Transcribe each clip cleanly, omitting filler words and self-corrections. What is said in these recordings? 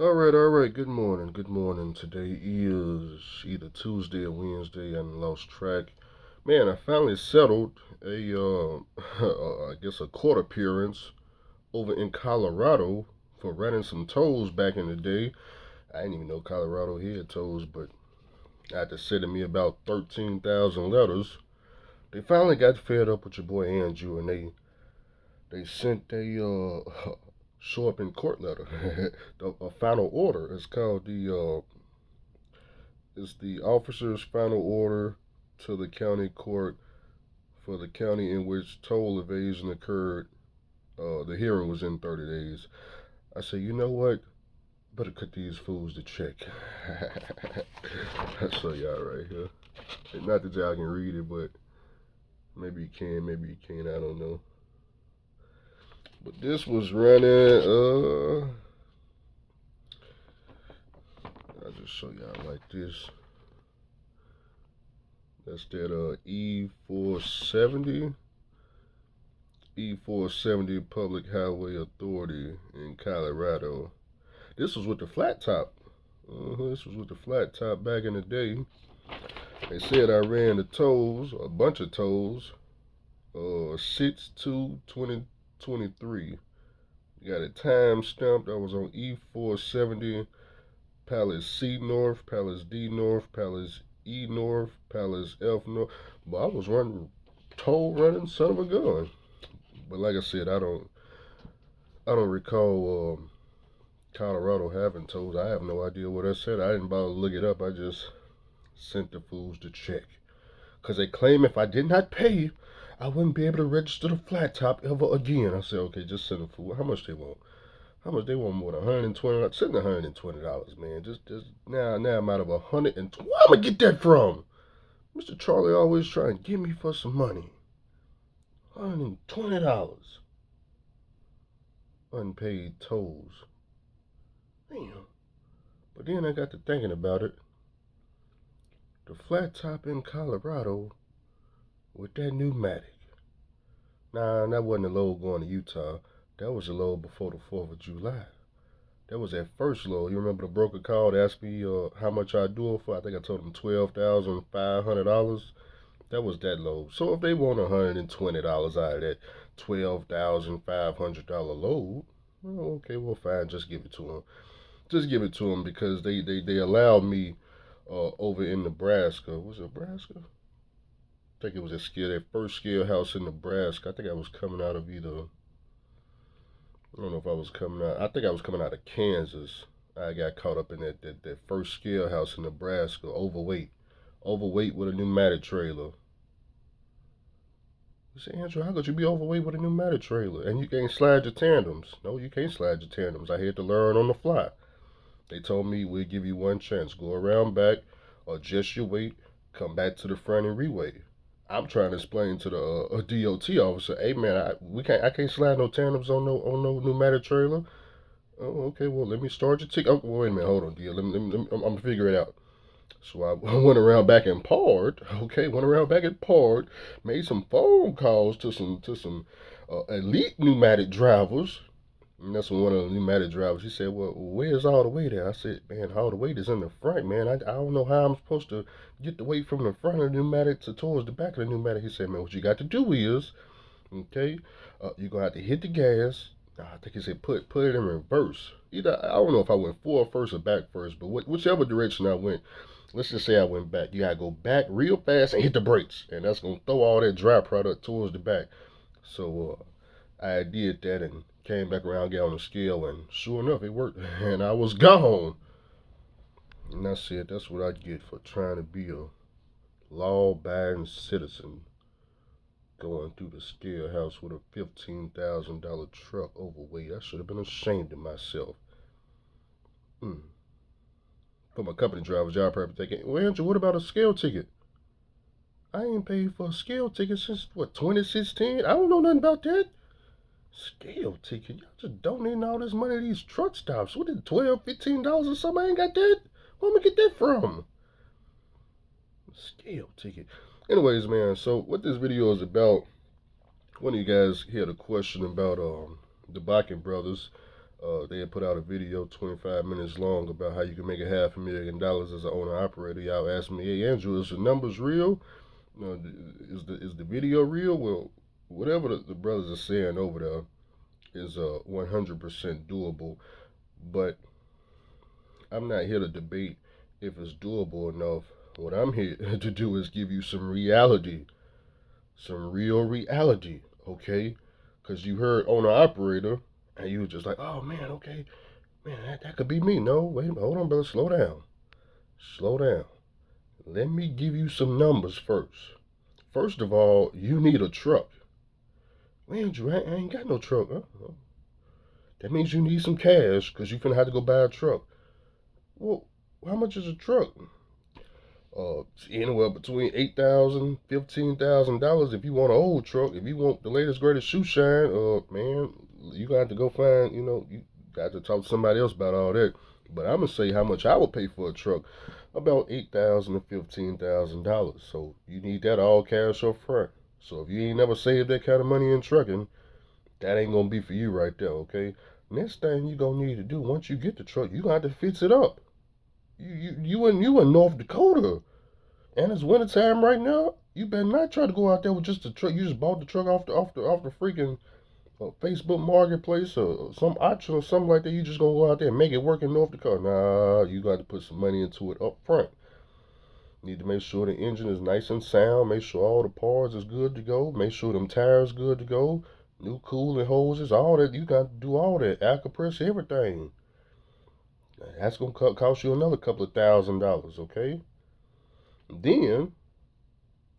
All right. Good morning. Today is either Tuesday or Wednesday. I lost track. Man, I finally settled I guess a court appearance over in Colorado for running some tolls back in the day. I didn't even know Colorado had tolls, but after sending me about 13,000 letters, they finally got fed up with your boy Andrew, and they sent a show up in court letter, a final order. It's called the officer's final order to the county court for the county in which toll evasion occurred. The hearing was in 30 days. I said, you know what? Better cut these fools to check. I show y'all right here. Not that y'all can read it, but maybe you can, maybe you can't. I don't know. But this was running. I'll just show y'all like this. That's that E470 Public Highway Authority in Colorado. This was with the flat top. This was with the flat top back in the day. They said I ran the tolls, a bunch of tolls, 6/2/2023. You got a time stamped. I was on E470, Palace C North, Palace D North, Palace E North, Palace F North. But I was running son of a gun. But like I said, I don't recall Colorado having tolls. I have no idea what I said. I didn't bother to look it up. I just sent the fools to check. Because they claim if I did not pay, I wouldn't be able to register the flat top ever again. I said, okay, just send them fool. How much they want? How much they want more than $120? Send $120, man. Just now I'm out of 120. Where am I get that from? Mr. Charlie always trying to get me for some money. $120. Unpaid tolls. Damn. But then I got to thinking about it. The flat top in Colorado with that pneumatic. Nah, that wasn't the load going to Utah. That was the load before the 4th of July. That was that first load. You remember the broker called, asked me how much I'd do it for? I think I told him $12,500. That was that load. So if they want $120 out of that $12,500 load, well, okay, well, fine, just give it to them. Just give it to them because they allowed me over in Nebraska. Was it Nebraska? I think it was that first scale house in Nebraska. I think I was coming out of either. I don't know if I was coming out. I think I was coming out of Kansas. I got caught up in that first scale house in Nebraska, overweight with a pneumatic trailer. You say, Andrew, how could you be overweight with a pneumatic trailer and you can't slide your tandems? No, you can't slide your tandems. I had to learn on the fly. They told me we'll give you one chance. Go around back, adjust your weight, come back to the front and reweight. I'm trying to explain to the DOT officer, hey man, I can't slide no tandems on no pneumatic trailer. Oh, okay, well let me start your ticket. Oh, wait a minute, hold on, dear. I'm gonna figure it out. So I went around back and parred. Okay, went around back and parred. Made some phone calls to some elite pneumatic drivers. And that's when one of the pneumatic drivers, he said, well, where's all the weight at? I said, man, all the weight is in the front, man. I don't know how I'm supposed to get the weight from the front of the pneumatic to towards the back of the pneumatic. He said, man, what you got to do is, okay, you're going to have to hit the gas. I think he said put it in reverse. Either, I don't know if I went forward first or back first, but whichever direction I went, let's just say I went back. You got to go back real fast and hit the brakes. And that's going to throw all that dry product towards the back. So I did that and came back around, got on the scale, and sure enough, it worked. And I was gone. And that's it. That's what I get for trying to be a law-abiding citizen going through the scale house with a $15,000 truck overweight. I should have been ashamed of myself. Mm. For my company driver's job probably thinking, well, Andrew, what about a scale ticket? I ain't paid for a scale ticket since, what, 2016? I don't know nothing about that. Scale ticket. Y'all just donating all this money to these truck stops. What is it, $12, $15 or something? I ain't got that. Where am I get that from? Scale ticket. Anyways, man, so what this video is about, one of you guys had a question about the Bakken brothers. They had put out a video 25 minutes long about how you can make a $500,000 as an owner operator. Y'all asked me, hey Andrew, is the numbers real? Is the video real? Well, whatever the brothers are saying over there is 100% doable. But I'm not here to debate if it's doable enough. What I'm here to do is give you some reality, some real reality, okay? Because you heard owner operator, and you were just like, oh man, okay, man, that could be me. No, wait a minute, hold on, brother, slow down, slow down. Let me give you some numbers first. First of all, you need a truck. Man, Andrew, I ain't got no truck. Huh? That means you need some cash because you finna have to go buy a truck. Well, how much is a truck? Anywhere between $8,000, $15,000 if you want an old truck. If you want the latest greatest shoe shine, man, you got to go find. You got to talk to somebody else about all that. But I'm gonna say how much I would pay for a truck, about $8,000 to $15,000. So you need that all cash up front. So if you ain't never saved that kind of money in trucking, that ain't gonna be for you right there. Okay. Next thing you gonna need to do once you get the truck, you gonna have to fix it up. You in North Dakota. And it's wintertime right now. You better not try to go out there with just a truck. You just bought the truck off the freaking Facebook Marketplace or some auction or something like that. You just gonna go out there and make it work in North Dakota. Nah, you got to put some money into it up front. You need to make sure the engine is nice and sound. Make sure all the parts is good to go. Make sure them tires good to go. New cooling hoses, all that. You got to do all that. Air compressor, everything. That's gonna cost you another couple of $1,000s. Okay. Then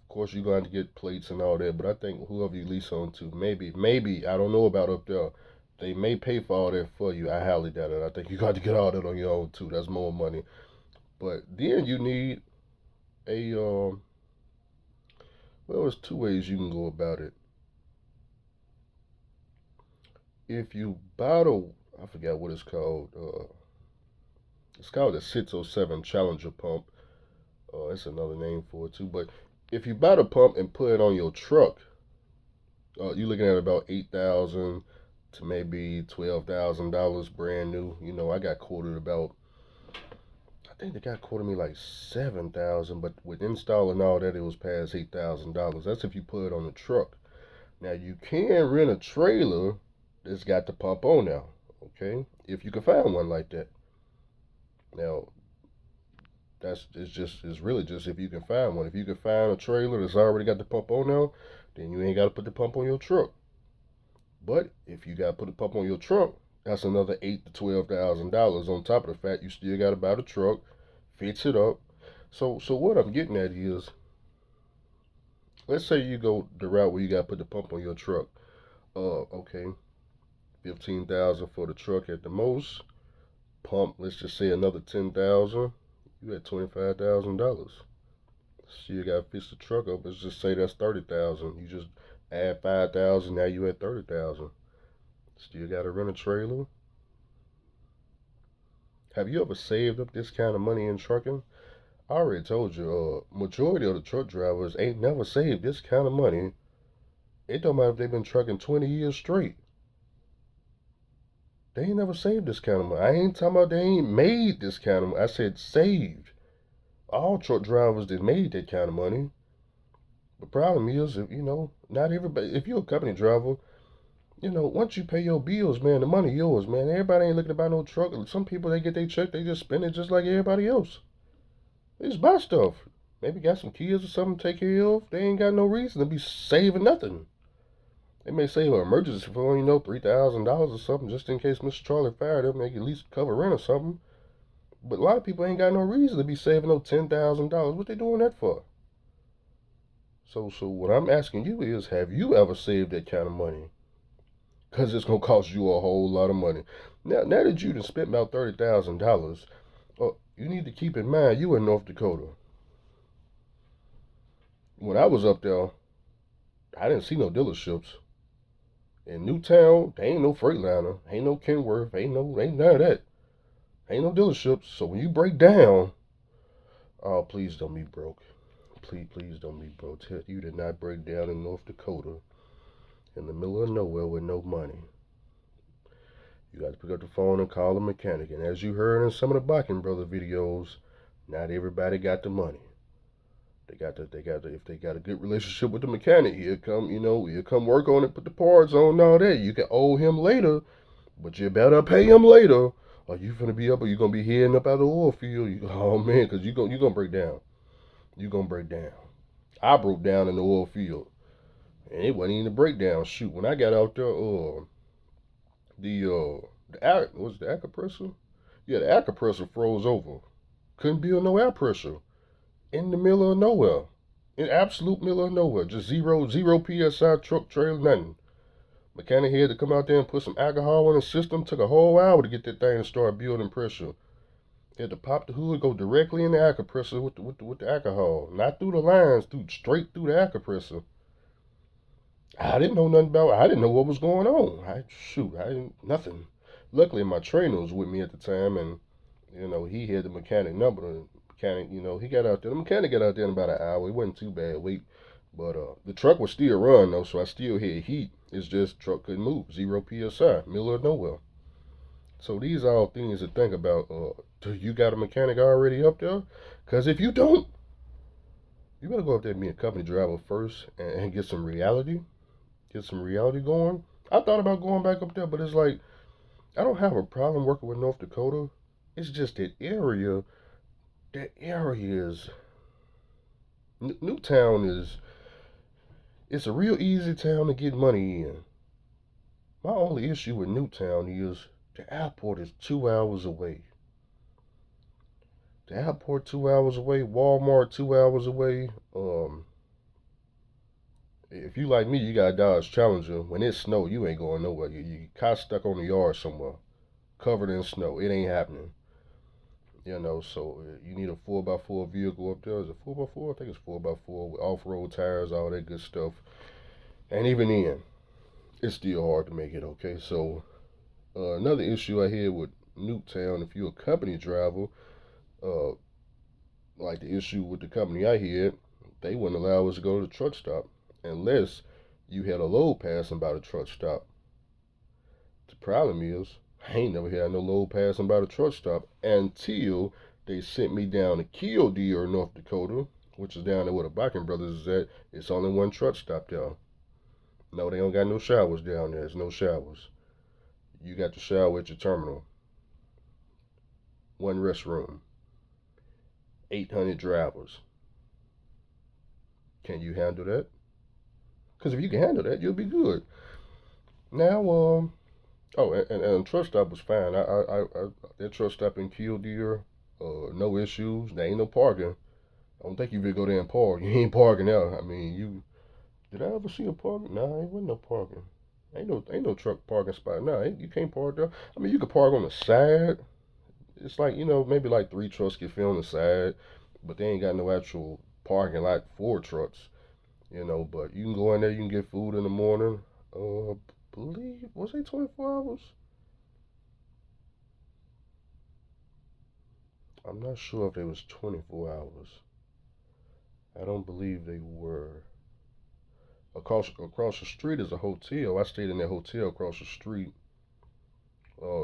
of course, you're going to get plates and all that, but I think whoever you lease on to, maybe, I don't know about up there, they may pay for all that for you. I highly doubt it. I think you got to get all that on your own too. That's more money. But then you need a, well, there's two ways you can go about it. If you buy I forgot what it's called the 607 Challenger pump. That's another name for it too. But if you buy the pump and put it on your truck, you're looking at about 8,000 to maybe $12,000 brand new. I got quoted about. I think they got quoted me like 7,000, but with installing all that, it was past $8,000. That's if you put it on the truck. Now you can rent a trailer that's got the pump on now. Okay, if you can find one like that. Now it's really just if you can find one. If you can find a trailer that's already got the pump on now, then you ain't got to put the pump on your truck. But if you gotta put a pump on your truck, that's another $8,000 to $12,000 on top of the fact you still gotta buy the truck, fix it up. So what I'm getting at is, let's say you go the route where you gotta put the pump on your truck. Okay, 15,000 for the truck at the most. Pump, let's just say another 10,000. You at $25,000. So you gotta fix the truck up. Let's just say that's 30,000. You just add 5,000. Now you at 30,000. Still got to rent a trailer. Have you ever saved up this kind of money in trucking? I already told you, majority of the truck drivers ain't never saved this kind of money. It don't matter if they've been trucking 20 years straight. They ain't never saved this kind of money. I ain't talking about they ain't made this kind of money. I said saved. All truck drivers that made that kind of money. The problem is, not everybody. If you're a company driver, once you pay your bills, man, the money yours, man. Everybody ain't looking to buy no truck. Some people, they get their check, they just spend it just like everybody else. They just buy stuff. Maybe got some kids or something to take care of. They ain't got no reason to be saving nothing. They may save an emergency for, $3,000 or something just in case Mr. Charlie fired them. They can at least cover rent or something. But a lot of people ain't got no reason to be saving no $10,000. What they doing that for? So what I'm asking you is, have you ever saved that kind of money? Because it's going to cost you a whole lot of money. Now that you done spent about $30,000, you need to keep in mind you in North Dakota. When I was up there, I didn't see no dealerships. In Newtown, there ain't no Freightliner, ain't no Kenworth, ain't none of that. Ain't no dealerships. So when you break down, oh, please don't be broke. Please don't be broke. You did not break down in North Dakota in the middle of nowhere with no money. You got to pick up the phone and call the mechanic. And as you heard in some of the Biking Brother videos, not everybody got the money. If they got a good relationship with the mechanic, he'll come work on it, put the parts on and all that. You can owe him later, but you better pay him later. Or you finna be up, or you gonna be heading up out of the oil field. Oh man, cause you gonna break down. You gonna break down. I broke down in the oil field, and it wasn't even a breakdown. Shoot, when I got out there, was the air compressor? Yeah, the air compressor froze over. Couldn't build no air pressure in the middle of nowhere. In absolute middle of nowhere. Just zero PSI truck trailer, nothing. Mechanic had to come out there and put some alcohol in the system. Took a whole hour to get that thing to start building pressure. Had to pop the hood, go directly in the air compressor with the alcohol. Not through the lines, straight through the air compressor. I didn't know nothing about it. I didn't know what was going on. I didn't nothing. Luckily my trainer was with me at the time, and he had the mechanic number. The mechanic, he got out there. The mechanic got out there in about an hour. It wasn't too bad wait. But the truck was still running though, so I still had heat. It's just truck couldn't move. Zero PSI, middle of nowhere. So these are all things to think about. Do you got a mechanic already up there? Because if you don't, you better go up there and be a company driver first and get some reality. Get some reality going. I thought about going back up there, but it's like I don't have a problem working with North Dakota. It's just that area. That area is Newtown is. It's a real easy town to get money in. My only issue with Newtown is the airport is 2 hours away. The airport 2 hours away. Walmart 2 hours away. If you like me, you got a Dodge Challenger. When it snow, you ain't going nowhere. You car stuck on the yard somewhere, covered in snow. It ain't happening. So you need a 4x4 vehicle up there. Is it 4x4? I think it's 4x4 with off-road tires, all that good stuff. And even then, it's still hard to make it. Okay, so another issue I had with Newtown, if you're a company driver, uh, like the issue with the company I had, they wouldn't allow us to go to the truck stop unless you had a load passing by the truck stop. The problem is, I ain't never had no load passing by the truck stop until they sent me down to Killdeer, North Dakota, which is down there where the Biking Brothers is at. It's only one truck stop there. No, they don't got no showers down there. There's no showers. You got to shower at your terminal. One restroom. 800 drivers. Can you handle that? Because if you can handle that, you'll be good. Now, and truck stop was fine. That truck stop in Killdeer, no issues. There ain't no parking. I don't think you could go there and park. You ain't parking out. I mean, did I ever see a parking? Nah, ain't wasn't no parking. Ain't no truck parking spot. Nah, you can't park there. I mean, you could park on the side. It's like maybe like 3 trucks can fit on the side, but they ain't got no actual parking lot for trucks. But you can go in there. You can get food in the morning. Believe was they 24 hours? I'm not sure if they was 24 hours. I don't believe they were. Across the street is a hotel. I stayed in that hotel across the street.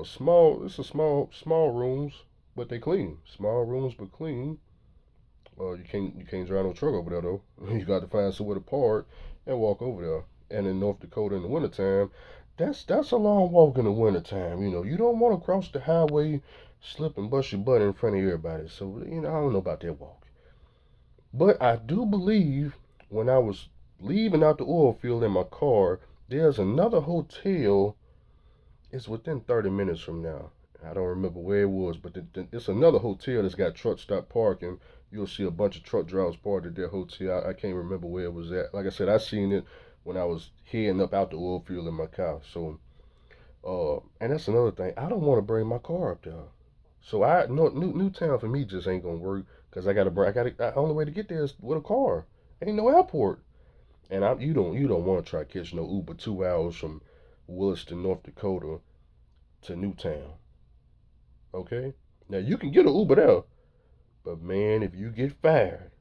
Small. It's a small rooms, but they clean. Small rooms, but clean. You can't drive no truck over there though. You got to find somewhere to park and walk over there. And in North Dakota in the wintertime, that's a long walk in the wintertime. You don't want to cross the highway, slip and bust your butt in front of everybody. So I don't know about that walk. But I do believe when I was leaving out the oil field in my car, there's another hotel. It's within 30 minutes from now. I don't remember where it was, but it's another hotel that's got truck stop parking. You'll see a bunch of truck drivers parked at their hotel. I can't remember where it was at. Like I said, I seen it when I was heading up out the oil field in my car. So, and that's another thing. I don't want to bring my car up there. So Newtown for me just ain't gonna work because the only way to get there is with a car. Ain't no airport. And you don't want to try to catch no Uber 2 hours from Williston, North Dakota to Newtown. Okay? Now you can get an Uber there, but man, if you get fired,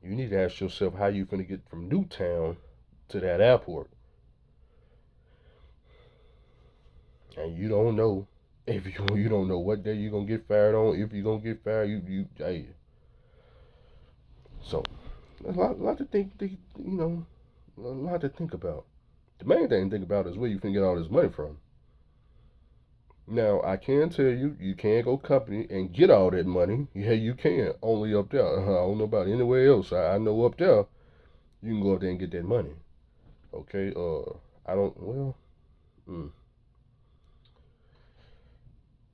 you need to ask yourself how you finna get from Newtown to that airport. and you don't know if you don't know what day you're gonna get fired on. If you're gonna get fired, hey. So a lot to a lot to think about. The main thing to think about is where you can get all this money from. Now, I can tell you, you can go company and get all that money. Yeah, you can. Only up there. I don't know about anywhere else. I know up there, you can go up there and get that money. Okay. I don't. Well, mm,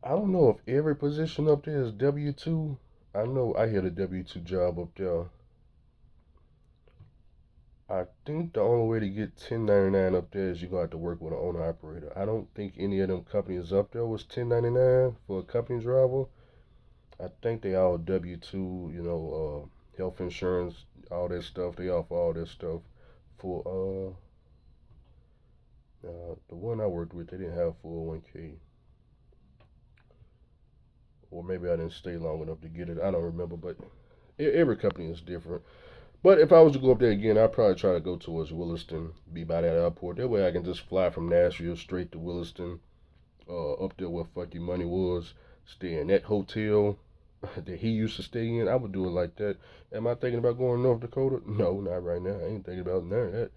I don't know if every position up there is W-2. I know I had a W-2 job up there. I think the only way to get 1099 up there is you're gonna have to work with an owner operator. I don't think any of them companies up there was 1099 for a company driver. I think they all W-2, health insurance, all that stuff. They offer all that stuff for the one I worked with. They didn't have 401k, or maybe I didn't stay long enough to get it. I don't remember, but every company is different. But if I was to go up there again, I'd probably try to go towards Williston, be by that airport. That way I can just fly from Nashville straight to Williston, up there where Fucky Money was, stay in that hotel that he used to stay in. I would do it like that. Am I thinking about going to North Dakota? No, not right now. I ain't thinking about none of that.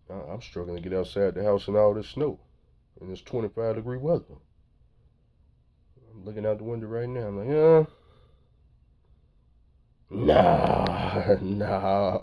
I'm struggling to get outside the house in all this snow and it's 25-degree weather. I'm looking out the window right now. I'm like, nah, nah.